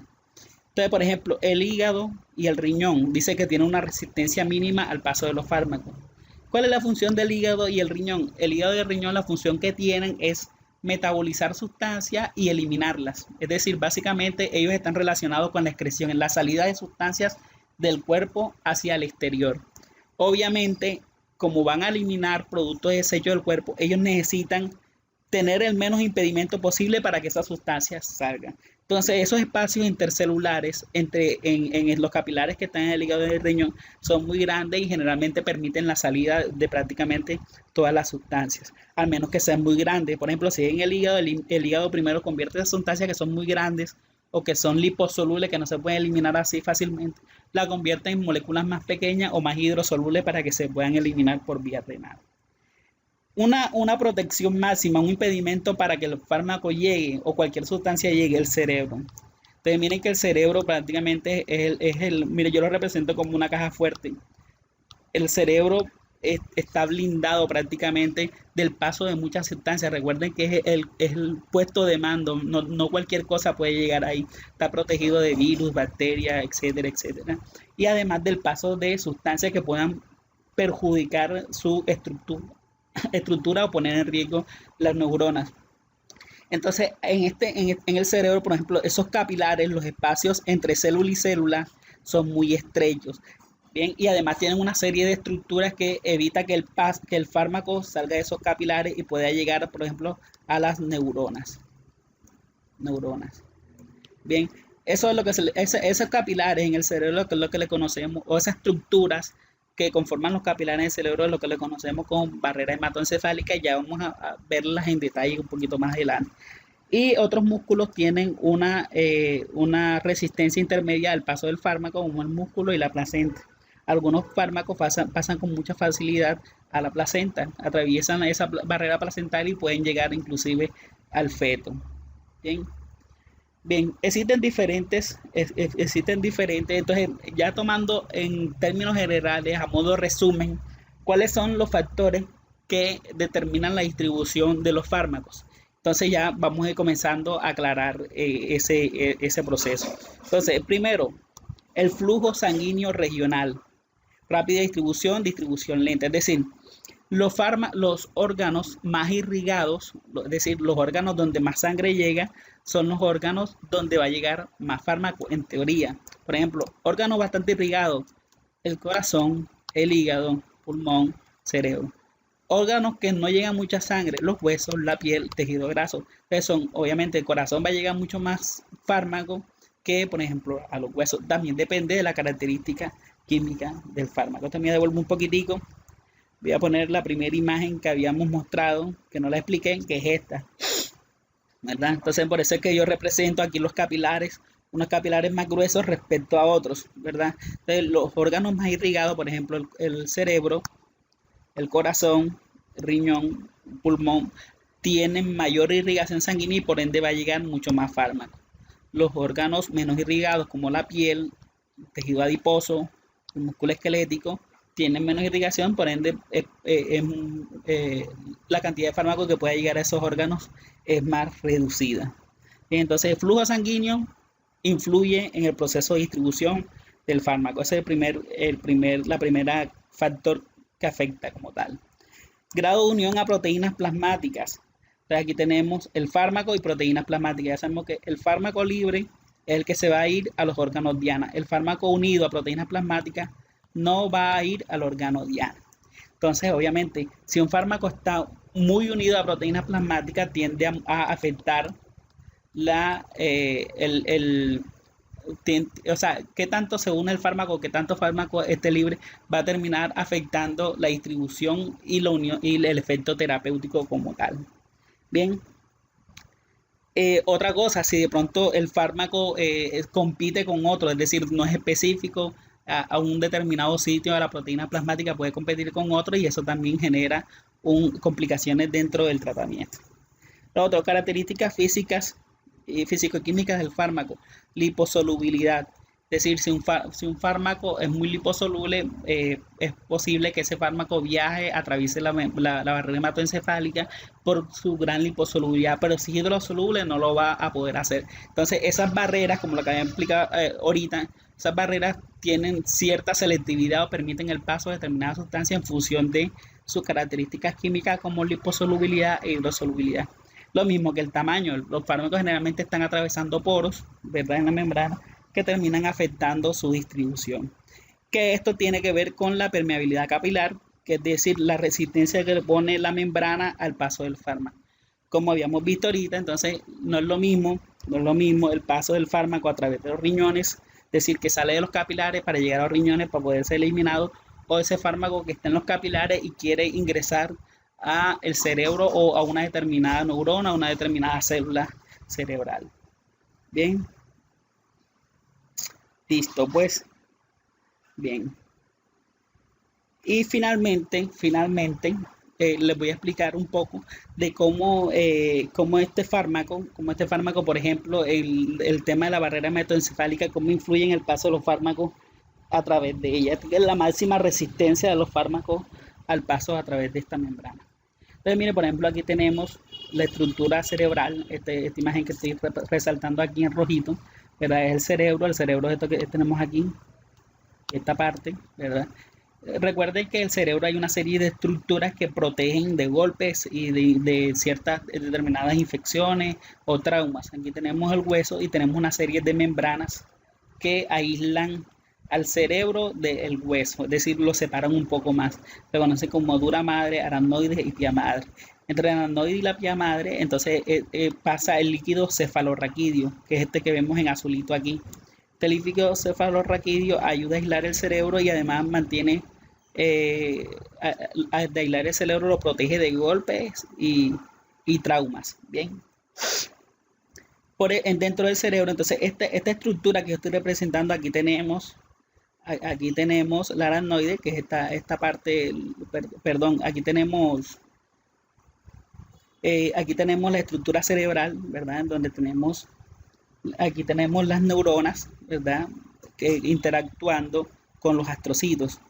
Entonces, por ejemplo, el hígado y el riñón dice que tienen una resistencia mínima al paso de los fármacos. ¿Cuál es la función del hígado y el riñón? El hígado y el riñón, la función que tienen es metabolizar sustancias y eliminarlas. Es decir, básicamente ellos están relacionados con la excreción, en la salida de sustancias del cuerpo hacia el exterior. Obviamente, como van a eliminar productos de desecho del cuerpo, ellos necesitan tener el menos impedimento posible para que esas sustancias salgan. Entonces, esos espacios intercelulares en los capilares que están en el hígado y el riñón son muy grandes y generalmente permiten la salida de prácticamente todas las sustancias, al menos que sean muy grandes. Por ejemplo, si en el hígado primero convierte esas sustancias que son muy grandes o que son liposolubles, que no se pueden eliminar así fácilmente, la convierte en moléculas más pequeñas o más hidrosolubles para que se puedan eliminar por vía renal. Una protección máxima, un impedimento para que el fármaco llegue o cualquier sustancia llegue al cerebro. Entonces miren que el cerebro prácticamente mire, yo lo represento como una caja fuerte. El cerebro está blindado prácticamente del paso de muchas sustancias. Recuerden que es el puesto de mando, no cualquier cosa puede llegar ahí. Está protegido de virus, bacterias, etcétera, etcétera. Y además del paso de sustancias que puedan perjudicar su estructura o poner en riesgo las neuronas. Entonces, en el cerebro, por ejemplo, esos capilares, los espacios entre célula y célula son muy estrechos. Bien, y además tienen una serie de estructuras que evita que el fármaco salga de esos capilares y pueda llegar, por ejemplo, a las neuronas. Bien, eso es lo que esos capilares en el cerebro, que es lo que le conocemos, o esas estructuras que conforman los capilares en el cerebro, es lo que le conocemos como barrera hematoencefálica. Ya vamos a verlas en detalle un poquito más adelante. Y otros músculos tienen una resistencia intermedia al paso del fármaco, como el músculo y la placenta. Algunos fármacos pasan con mucha facilidad a la placenta, atraviesan esa barrera placental y pueden llegar inclusive al feto. Bien, bien, entonces ya tomando en términos generales, a modo de resumen, ¿cuáles son los factores que determinan la distribución de los fármacos? Entonces ya vamos a ir comenzando a aclarar ese proceso. Entonces, primero, el flujo sanguíneo regional, rápida distribución, distribución lenta. Es decir, los órganos más irrigados, es decir, los órganos donde más sangre llega, son los órganos donde va a llegar más fármaco, en teoría. Por ejemplo, órganos bastante irrigados, el corazón, el hígado, pulmón, cerebro. Órganos que no llegan mucha sangre, los huesos, la piel, tejido graso. Entonces obviamente el corazón va a llegar mucho más fármaco que, por ejemplo, a los huesos. También depende de la característica química del fármaco. También devuelvo un poquitico. Voy a poner la primera imagen que habíamos mostrado, que no la expliqué, que es esta, ¿verdad? Entonces por eso es que yo represento aquí los capilares, unos capilares más gruesos respecto a otros, ¿verdad? Entonces los órganos más irrigados, por ejemplo, el cerebro, el corazón, el riñón, el pulmón, tienen mayor irrigación sanguínea y por ende va a llegar mucho más fármaco. Los órganos menos irrigados, como la piel, el tejido adiposo, el músculo esquelético, tienen menos irrigación, por ende la cantidad de fármaco que puede llegar a esos órganos es más reducida. Entonces el flujo sanguíneo influye en el proceso de distribución del fármaco. Ese es la primera factor que afecta como tal. Grado de unión a proteínas plasmáticas. Entonces aquí tenemos el fármaco y proteínas plasmáticas. Ya sabemos que el fármaco libre es el que se va a ir a los órganos diana. El fármaco unido a proteínas plasmáticas no va a ir al órgano diana. Entonces, obviamente, si un fármaco está muy unido a proteínas plasmáticas, tiende a afectar o sea, qué tanto se une el fármaco, qué tanto fármaco esté libre, va a terminar afectando la distribución y la unión y el efecto terapéutico como tal. Bien. Otra cosa, si de pronto el fármaco compite con otro, es decir, no es específico a un determinado sitio de la proteína plasmática, puede competir con otro y eso también genera complicaciones dentro del tratamiento. Las otras características físicas y físico-químicas del fármaco, liposolubilidad. Es decir, si un fármaco es muy liposoluble, es posible que ese fármaco viaje, atraviese la barrera hematoencefálica por su gran liposolubilidad, pero si es hidrosoluble no lo va a poder hacer. Entonces, esas barreras, como lo que había explicado ahorita, esas barreras tienen cierta selectividad o permiten el paso de determinadas sustancias en función de sus características químicas como liposolubilidad e hidrosolubilidad. Lo mismo que el tamaño, los fármacos generalmente están atravesando poros, ¿verdad?, en la membrana, que terminan afectando su distribución. Que esto tiene que ver con la permeabilidad capilar, que es decir, la resistencia que le pone la membrana al paso del fármaco. Como habíamos visto ahorita, entonces no es lo mismo el paso del fármaco a través de los riñones, es decir, que sale de los capilares para llegar a los riñones para poder ser eliminado, o ese fármaco que está en los capilares y quiere ingresar a el cerebro o a una determinada neurona, a una determinada célula cerebral. Bien. Listo, pues. Bien. Y finalmente, les voy a explicar un poco de cómo este fármaco, por ejemplo, el tema de la barrera hematoencefálica, cómo influye en el paso de los fármacos a través de ella. Es la máxima resistencia de los fármacos al paso a través de esta membrana. Entonces, mire, por ejemplo, aquí tenemos la estructura cerebral, esta imagen que estoy resaltando aquí en rojito, ¿verdad? Es el cerebro es esto que tenemos aquí, esta parte, ¿verdad? Recuerden que en el cerebro hay una serie de estructuras que protegen de golpes y de ciertas determinadas infecciones o traumas. Aquí tenemos el hueso y tenemos una serie de membranas que aíslan al cerebro del hueso, es decir, lo separan un poco más. Se conoce como dura madre, aracnoides y pía madre. Entre el aracnoide y la pía madre, entonces pasa el líquido cefalorraquídeo, que es este que vemos en azulito aquí. Este líquido cefalorraquídeo ayuda a aislar el cerebro y además mantiene, de aislar el cerebro lo protege de golpes y traumas. Bien. Dentro del cerebro, entonces esta estructura que yo estoy representando, aquí tenemos la aracnoide, que es esta parte, perdón, aquí tenemos la estructura cerebral, ¿verdad? Donde aquí tenemos las neuronas, ¿verdad? Que interactuando con los astrocitos.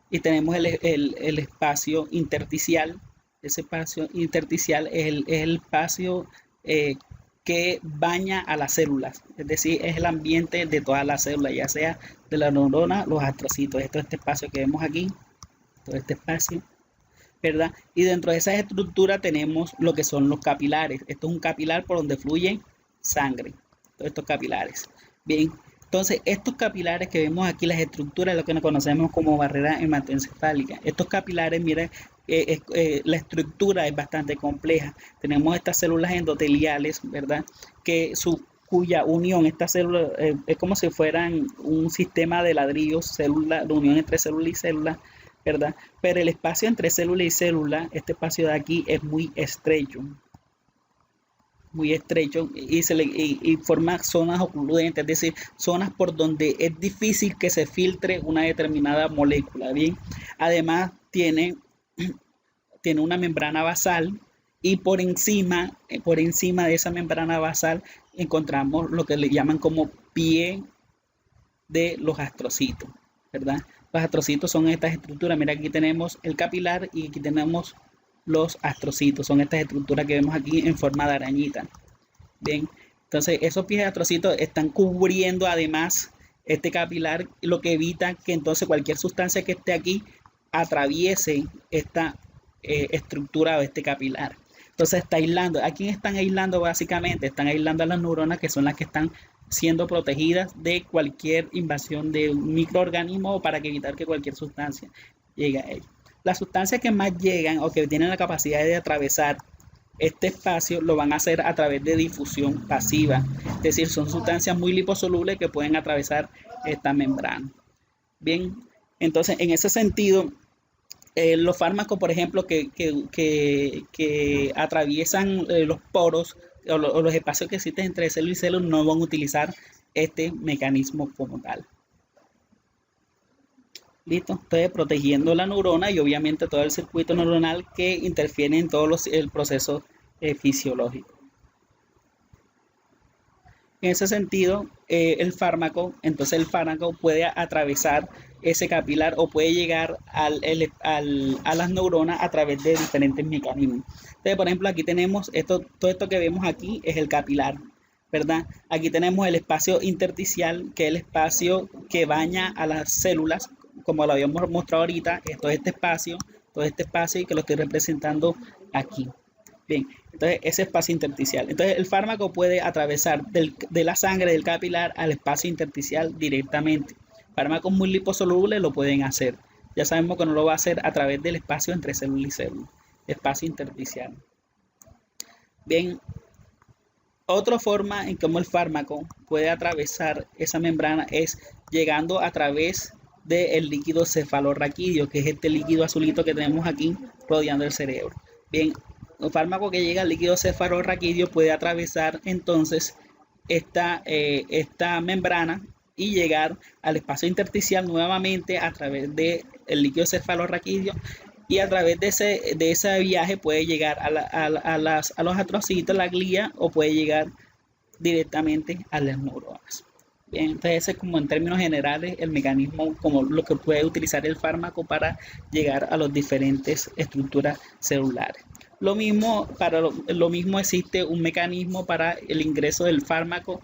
Y tenemos el espacio intersticial. Ese espacio intersticial es el espacio que baña a las células, es decir, es el ambiente de todas las células, ya sea de la neurona, los astrocitos. Este espacio que vemos aquí, todo este espacio, ¿verdad? Y dentro de esa estructura tenemos lo que son los capilares. Esto es un capilar por donde fluye sangre, todos estos capilares. Bien, entonces estos capilares que vemos aquí, las estructuras, lo que nos conocemos como barrera hematoencefálica. Estos capilares, miren, la estructura es bastante compleja. Tenemos estas células endoteliales, ¿verdad? Cuya unión, estas células, es como si fueran un sistema de ladrillos, de unión entre célula y célula, ¿verdad? Pero el espacio entre célula y célula, este espacio de aquí es muy estrecho y forma zonas ocludentes, es decir, zonas por donde es difícil que se filtre una determinada molécula. Bien, además tiene una membrana basal y por encima de esa membrana basal encontramos lo que le llaman como pie de los astrocitos, ¿verdad? Los astrocitos son estas estructuras. Mira, aquí tenemos el capilar y aquí tenemos los astrocitos. Son estas estructuras que vemos aquí en forma de arañita. Bien, entonces esos pies de astrocitos están cubriendo además este capilar, lo que evita que entonces cualquier sustancia que esté aquí atraviese esta estructura o este capilar. Entonces está aislando. ¿A quién están aislando básicamente? Están aislando a las neuronas, que son las que están siendo protegidas de cualquier invasión de un microorganismo para evitar que cualquier sustancia llegue a ellos. Las sustancias que más llegan o que tienen la capacidad de atravesar este espacio lo van a hacer a través de difusión pasiva, es decir, son sustancias muy liposolubles que pueden atravesar esta membrana. Bien, entonces en ese sentido, los fármacos, por ejemplo, que atraviesan los poros o los espacios que existen entre célula y célula no van a utilizar este mecanismo como tal. ¿Listo? Entonces, protegiendo la neurona y obviamente todo el circuito neuronal que interfiere en todo el proceso fisiológico. En ese sentido, el fármaco puede atravesar ese capilar o puede llegar a las neuronas a través de diferentes mecanismos. Entonces, por ejemplo, aquí tenemos todo esto que vemos aquí es el capilar, ¿verdad? Aquí tenemos el espacio intersticial, que es el espacio que baña a las células, como lo habíamos mostrado ahorita, todo este espacio y que lo estoy representando aquí. Bien, entonces ese espacio intersticial. Entonces el fármaco puede atravesar de la sangre del capilar al espacio intersticial directamente. Fármacos muy liposolubles lo pueden hacer. Ya sabemos que no lo va a hacer a través del espacio entre célula y célula, espacio intersticial. Bien, otra forma en cómo el fármaco puede atravesar esa membrana es llegando a través del líquido cefalorraquídeo, que es este líquido azulito que tenemos aquí rodeando el cerebro. Bien, un fármaco que llega al líquido cefalorraquídeo puede atravesar entonces esta membrana y llegar al espacio intersticial nuevamente a través del líquido cefalorraquídeo y a través de ese viaje puede llegar a los astrocitos, la glía, o puede llegar directamente a las neuronas. Bien, entonces ese es como en términos generales el mecanismo, como lo que puede utilizar el fármaco para llegar a las diferentes estructuras celulares. Lo mismo existe un mecanismo para el ingreso del fármaco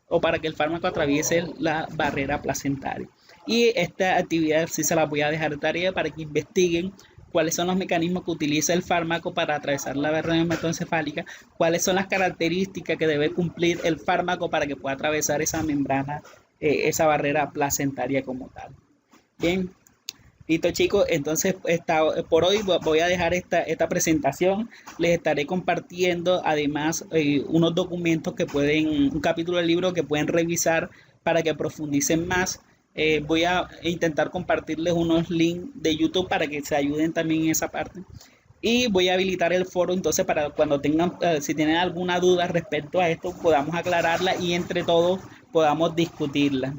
o para que el fármaco atraviese la barrera placentaria. Y esta actividad sí se la voy a dejar de tarea para que investiguen cuáles son los mecanismos que utiliza el fármaco para atravesar la barrera hematoencefálica, cuáles son las características que debe cumplir el fármaco para que pueda atravesar esa membrana, esa barrera placentaria como tal. Bien, listo chicos, entonces por hoy voy a dejar esta presentación. Les estaré compartiendo además unos documentos que pueden, un capítulo del libro que pueden revisar para que profundicen más. Voy a intentar compartirles unos links de YouTube para que se ayuden también en esa parte. Y voy a habilitar el foro entonces para cuando tengan, si tienen alguna duda respecto a esto, podamos aclararla y entre todos podamos discutirla.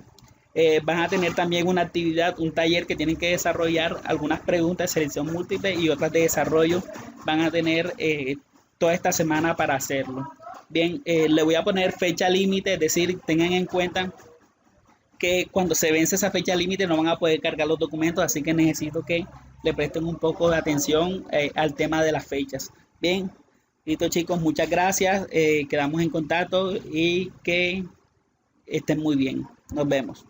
Van a tener también una actividad, un taller que tienen que desarrollar algunas preguntas de selección múltiple y otras de desarrollo. Van a tener toda esta semana para hacerlo. Bien, le voy a poner fecha límite, es decir, tengan en cuenta que cuando se vence esa fecha límite no van a poder cargar los documentos, así que necesito que le presten un poco de atención al tema de las fechas. Bien, listo chicos, muchas gracias, quedamos en contacto y que estén muy bien. Nos vemos.